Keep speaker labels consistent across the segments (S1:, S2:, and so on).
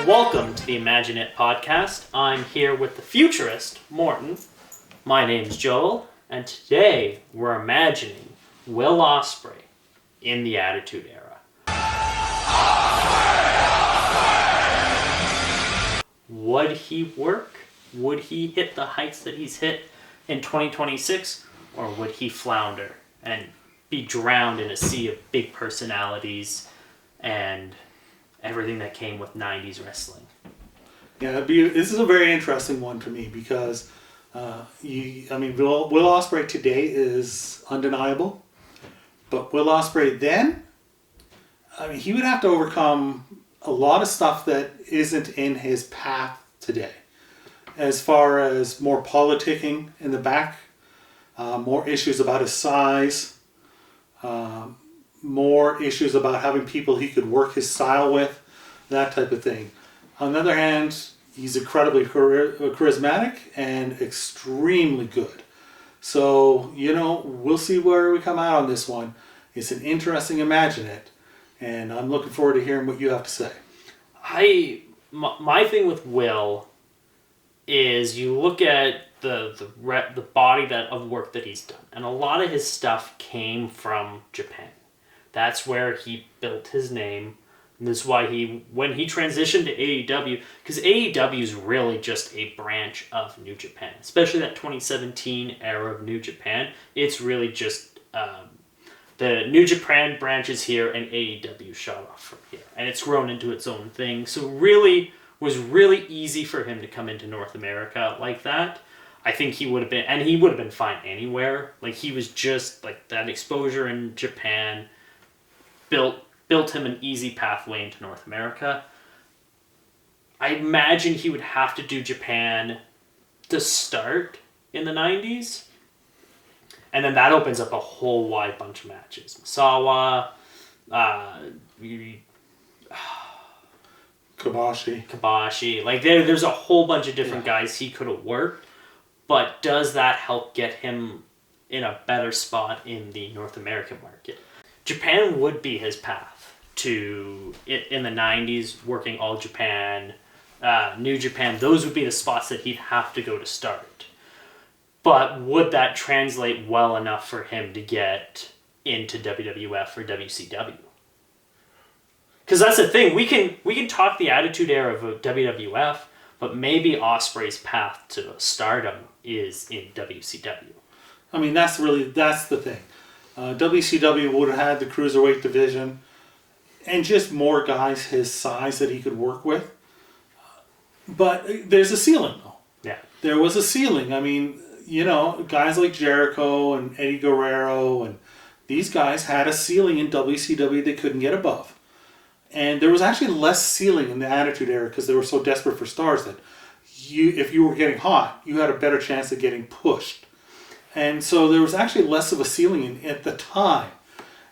S1: Welcome to the Imagine It podcast. I'm here with the futurist, Morton. My name's Joel, and today we're imagining Will Ospreay in the Attitude Era. Would he work? Would he hit the heights that he's hit in 2026? Or would he flounder and be drowned in a sea of big personalities and everything that came with 90s wrestling?
S2: Yeah, this is a very interesting one for me because, Will Ospreay today is undeniable, but Will Ospreay then, he would have to overcome a lot of stuff that isn't in his path today, as far as more politicking in the back, more issues about his size, more issues about having people he could work his style with, that type of thing. On the other hand, he's incredibly charismatic and extremely good. So, we'll see where we come out on this one. It's an interesting Imagine It, and I'm looking forward to hearing what you have to say.
S1: My thing with Will is you look at the body of work that he's done, and a lot of his stuff came from Japan. That's where he built his name. And this is why when he transitioned to AEW, because AEW is really just a branch of New Japan, especially that 2017 era of New Japan. It's really just the New Japan branches here and AEW shot off from here, and it's grown into its own thing. So really was really easy for him to come into North America like that. I think he would have been fine anywhere. Like, he was just like that exposure in Japan built him an easy pathway into North America. I imagine he would have to do Japan to start in the 90s. And then that opens up a whole wide bunch of matches. Misawa, Kabashi. Like, there's a whole bunch of different guys he could have worked. But does that help get him in a better spot in the North American market? Japan would be his path to, in the 90s, working All Japan, New Japan. Those would be the spots that he'd have to go to start. But would that translate well enough for him to get into WWF or WCW? Because that's the thing. We can talk the Attitude Era of WWF, but maybe Ospreay's path to stardom is in WCW.
S2: That's the thing. WCW would have had the cruiserweight division and just more guys his size that he could work with. But there's a ceiling, though.
S1: Yeah.
S2: There was a ceiling. Guys like Jericho and Eddie Guerrero, and these guys had a ceiling in WCW they couldn't get above. And there was actually less ceiling in the Attitude Era because they were so desperate for stars that if you were getting hot, you had a better chance of getting pushed. And so there was actually less of a ceiling at the time.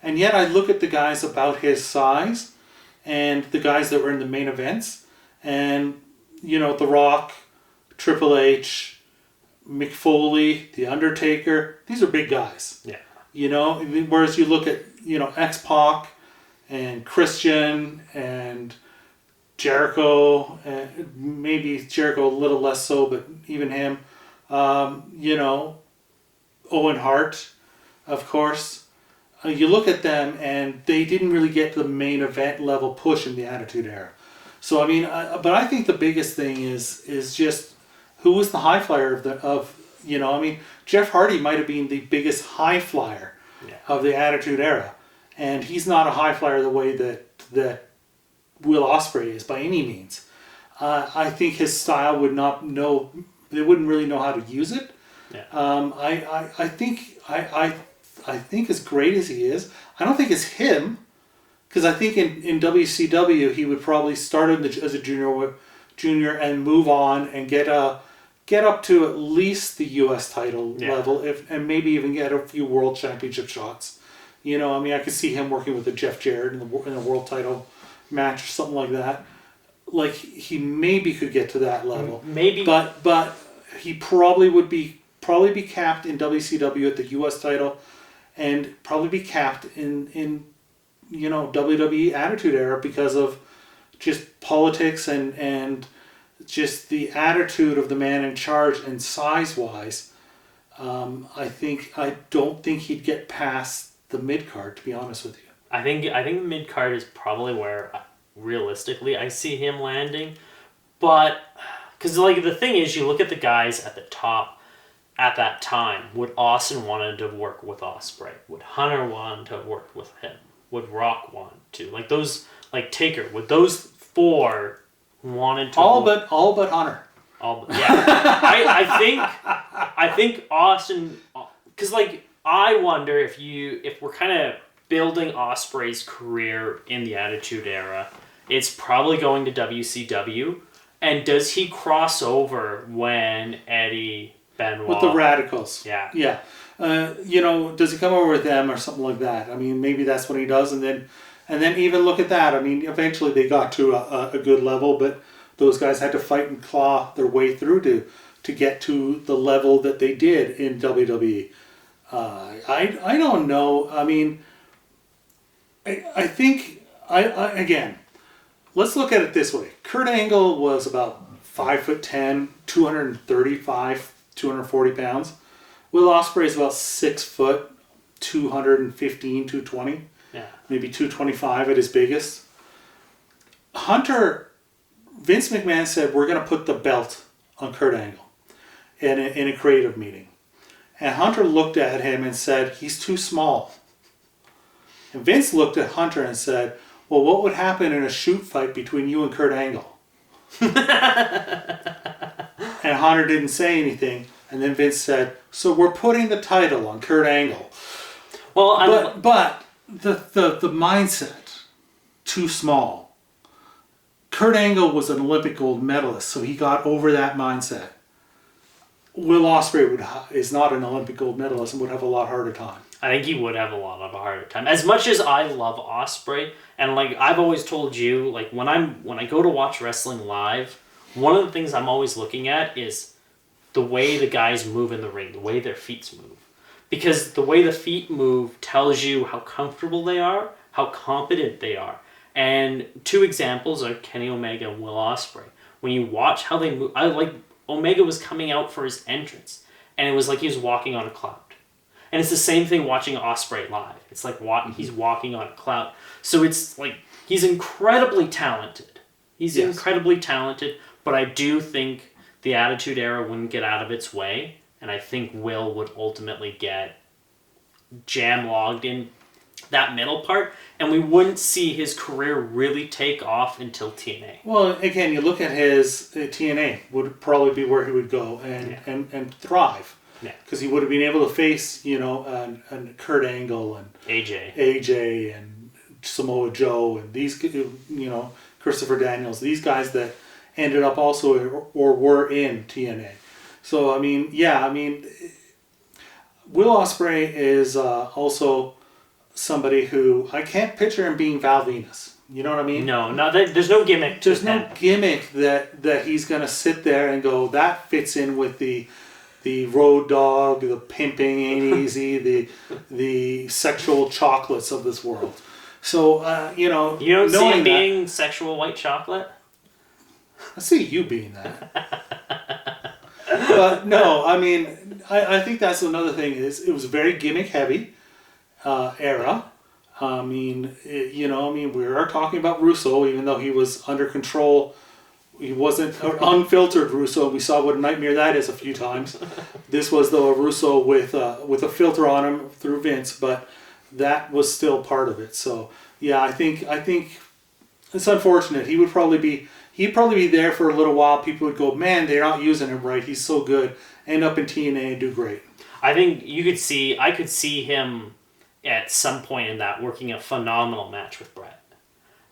S2: And yet I look at the guys about his size and the guys that were in the main events. And, The Rock, Triple H, Mick Foley, The Undertaker. These are big guys.
S1: Yeah.
S2: Whereas you look at, X-Pac and Christian and Jericho. Maybe Jericho a little less so, but even him. Owen Hart, of course. You look at them and they didn't really get to the main event level push in the Attitude Era. So but I think the biggest thing is just who was the high flyer Jeff Hardy might have been the biggest high flyer of the Attitude Era, and he's not a high flyer the way that Will Ospreay is by any means. I think his style they wouldn't really know how to use it.
S1: Yeah.
S2: I think as great as he is, I don't think it's him, because I think in WCW he would probably start as a junior and move on and get up to at least the U.S. title level, and maybe even get a few world championship shots. I could see him working with a Jeff Jarrett in a world title match or something like that. Like, he maybe could get to that level.
S1: Maybe,
S2: but he probably would be capped in WCW at the U.S. title, and probably be capped in WWE Attitude Era because of just politics and just the attitude of the man in charge and size-wise, I don't think he'd get past the mid-card, to be honest with you.
S1: I think the mid card is probably where realistically I see him landing, but because like the thing is, you look at the guys at the top at that time. Would Austin wanted to work with Ospreay? Would Hunter want to work with him? Would Rock want to? Like those, like Taker. Would those four wanted to?
S2: All but Hunter.
S1: I think Austin, because like I wonder if we're kind of building Ospreay's career in the Attitude Era, it's probably going to WCW. And does he cross over when Eddie Benoit
S2: with the Radicals?
S1: Yeah.
S2: Yeah. Does he come over with them or something like that? I mean, maybe that's what he does, and then even look at that. I mean, eventually they got to a good level, but those guys had to fight and claw their way through to get to the level that they did in WWE. I don't know. I mean, I think again, let's look at it this way. Kurt Angle was about 5'10", 235, 240 pounds. Will Ospreay is about 6 foot, 215, 220.
S1: Yeah.
S2: Maybe 225 at his biggest. Vince McMahon said, we're going to put the belt on Kurt Angle in a creative meeting. And Hunter looked at him and said, he's too small. And Vince looked at Hunter and said, well, what would happen in a shoot fight between you and Kurt Angle? And Hunter didn't say anything. And then Vince said, so we're putting the title on Kurt Angle.
S1: Well,
S2: but the mindset, too small. Kurt Angle was an Olympic gold medalist, so he got over that mindset. Will Ospreay is not an Olympic gold medalist and would have a lot harder time.
S1: I think he would have a lot of a harder time. As much as I love Ospreay, and like I've always told you, like when I go to watch wrestling live, one of the things I'm always looking at is the way the guys move in the ring, the way their feet move. Because the way the feet move tells you how comfortable they are, how competent they are. And two examples are Kenny Omega and Will Ospreay. When you watch how they move, Omega was coming out for his entrance, and it was like he was walking on a cloud. And it's the same thing watching Ospreay live. It's like he's walking on a cloud. So it's like he's incredibly talented. He's incredibly talented, but I do think the Attitude Era wouldn't get out of its way, and I think Will would ultimately get jam-logged in that middle part, and we wouldn't see his career really take off until TNA.
S2: Well, again, you look at his TNA would probably be where he would go and thrive.
S1: Yeah.
S2: Because he would have been able to face, and Kurt Angle and AJ and Samoa Joe and these, Christopher Daniels, these guys that ended up also or were in TNA. So, Will Ospreay is also somebody who I can't picture him being Val Venus. You know what I mean?
S1: No, there's no gimmick.
S2: There's no gimmick that he's going to sit there and go, that fits in with the road dog, the pimping ain't easy, the sexual chocolates of this world. So,
S1: You don't see him being sexual white chocolate?
S2: I see you being that. But no, I think that's another thing is it was a very gimmick heavy era. We are talking about Russo, even though he was under control. He wasn't an unfiltered Russo. We saw what a nightmare that is a few times. This was though a Russo with a filter on him through Vince, but that was still part of it. So yeah, I think it's unfortunate. He'd probably be there for a little while. People would go, man, they're not using him right. He's so good. End up in TNA and do great.
S1: I think I could see him at some point in that working a phenomenal match with Brett.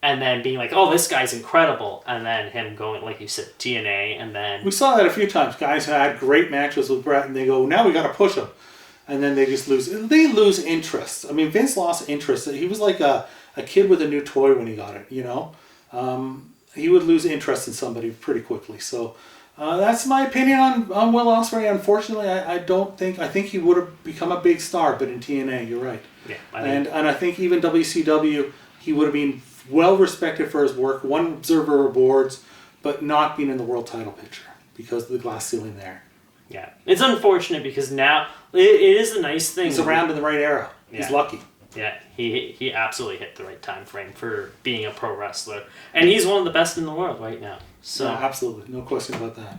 S1: And then being like, oh, this guy's incredible. And then him going, like you said, TNA. And then...
S2: We saw that a few times. Guys had great matches with Brett and they go, now we got to push him. And then they just lose. They lose interest. Vince lost interest. He was like a kid with a new toy when he got it, He would lose interest in somebody pretty quickly. So that's my opinion on Will Ospreay. Unfortunately, I think he would have become a big star, but in TNA, you're right.
S1: Yeah.
S2: And I think even WCW... he would have been well respected for his work, won Observer Awards, but not been in the world title picture because of the glass ceiling there.
S1: Yeah. It's unfortunate because now it is a nice thing.
S2: He's around in the right era.
S1: Yeah.
S2: He's lucky.
S1: Yeah, he absolutely hit the right time frame for being a pro wrestler. And he's one of the best in the world right now. So
S2: Yeah, absolutely. No question about that.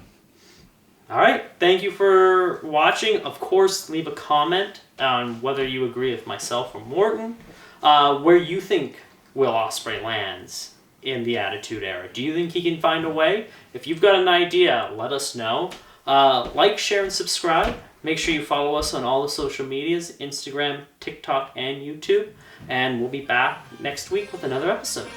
S1: All right. Thank you for watching. Of course, leave a comment on whether you agree with myself or Morton. Where you think Will Ospreay lands in the Attitude Era. Do you think he can find a way? If you've got an idea, let us know. Like, share, and subscribe. Make sure you follow us on all the social medias, Instagram, TikTok, and YouTube. And we'll be back next week with another episode.